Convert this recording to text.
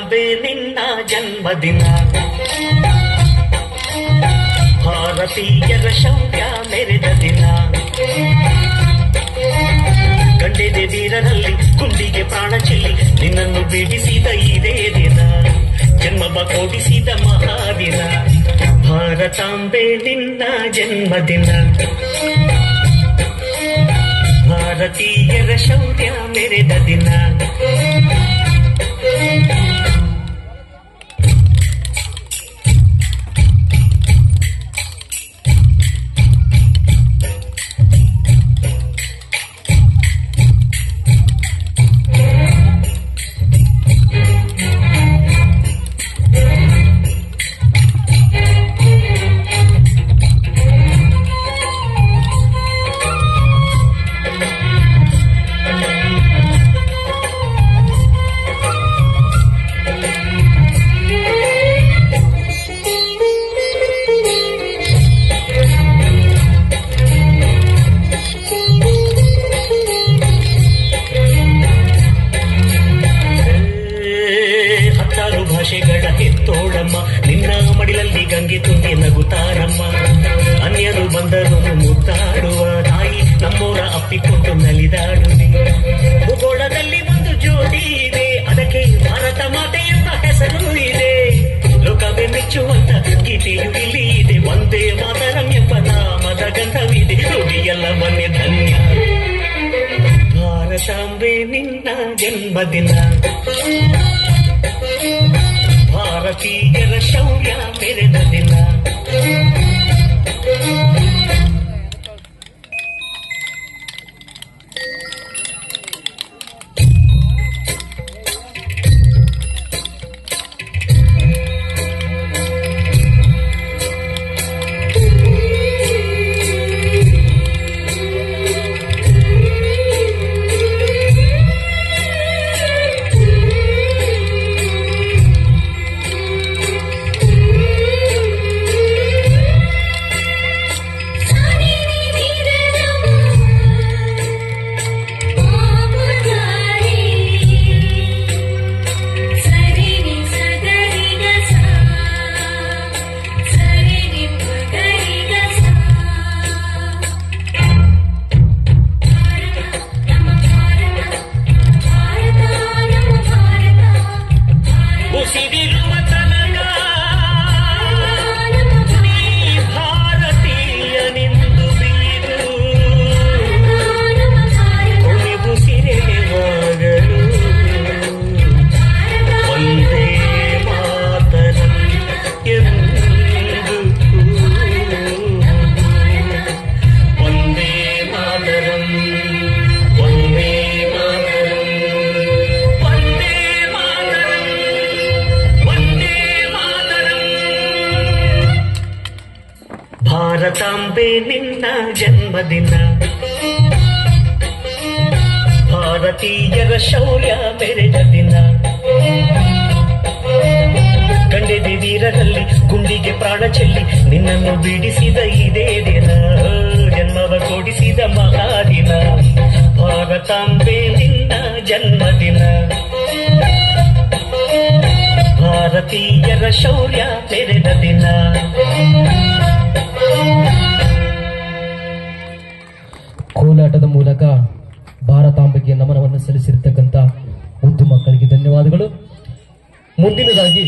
ಭಾರತಾಂಬೆ ನಿನ್ನ ಜನ್ಮದಿನ, ಭಾರತೀಯರ ಶೌರ್ಯ ಮೆರೆದ ದಿನ, ಗಂಡೆದೆ ವೀರರಲ್ಲಿ ಗುಂಡಿಗೆ ಪ್ರಾಣ ಚೆಲ್ಲಿ ನಿನ್ನನ್ನು ಬಿಡಿಸಿದ ಇದೇ ದಿನ, ಜನ್ಮವ ಕೊಡಿಸಿದ ಮಹಾದಿನ. ಭಾರತಾಂಬೆ ನಿನ್ನ ಜನ್ಮದಿನ, ಭಾರತೀಯರ ಶೌರ್ಯ ಮೆರೆದ ದಿನ. ಭಾಷೆಗಳ ಹೆತ್ತೋಳಮ್ಮ, ನಿನ್ನ ಮಡಿಲಲ್ಲಿ ಗಂಗೆ ತುಂಬಿ ನಗುತ್ತಾರಮ್ಮ. ಅನ್ಯರು ಬಂದರು ಮುತ್ತಾಡುವ ತಾಯಿ, ನಮ್ಮೋರ ಅಪ್ಪಿಕೊಂಡು ನಲಿದಾಡುವೆ. ಭೂಗೋಳದಲ್ಲಿ ಒಂದು ಜೋಡಿ ಇದೆ, ಅದಕ್ಕೆ ಭಾರತ ಮಾತೆ ಎಂಬ ಹೆಸರು ಇದೆ. ಲೋಕವೇ ಮೆಚ್ಚುವಂತ ಗೀತೆಯು ಇಲ್ಲಿ ಇದೆ, ಒಂದೇ ಮಾತರಂ ಎಂಬ ನಾಮದ ಗಂಧವಿದೆ. ನುಡಿಯೆಲ್ಲವನ್ನೇ ಧನ್ಯ. ಭಾರತಾಂಬೆ ನಿನ್ನ ಜನ್ಮದಿನ, ಭಾರತೀಯರ ಶೌರ್ಯ ಮೆರೆದ ದಿನ. ಭಾರತಾಂಬೆ ನಿನ್ನ ಜನ್ಮದಿನ, ಭಾರತೀಯರ ಶೌರ್ಯ ಮೆರೆದ ದಿನ, ಗಂಡೆದೆ ವೀರರಲ್ಲಿ ಗುಂಡಿಗೆ ಪ್ರಾಣ ಚೆಲ್ಲಿ ನಿನ್ನನ್ನು ಬಿಡಿಸಿದ ಇದೇ ದಿನ, ಜನ್ಮವ ಕೊಡಿಸಿದ ಮಹಾದಿನ. ಭಾರತಾಂಬೆ ನಿನ್ನ ಜನ್ಮದಿನ, ಭಾರತೀಯರ ಶೌರ್ಯ ಮೆರೆದ ದಿನ. ಕೋಲಾಟದ ಮೂಲಕ ಭಾರತಾಂಬೆಗೆ ನಮನವನ್ನು ಸಲ್ಲಿಸಿರ್ತಕ್ಕಂಥ ಮುದ್ದು ಮಕ್ಕಳಿಗೆ ಧನ್ಯವಾದಗಳು. ಮುಂದಿನದಾಗಿ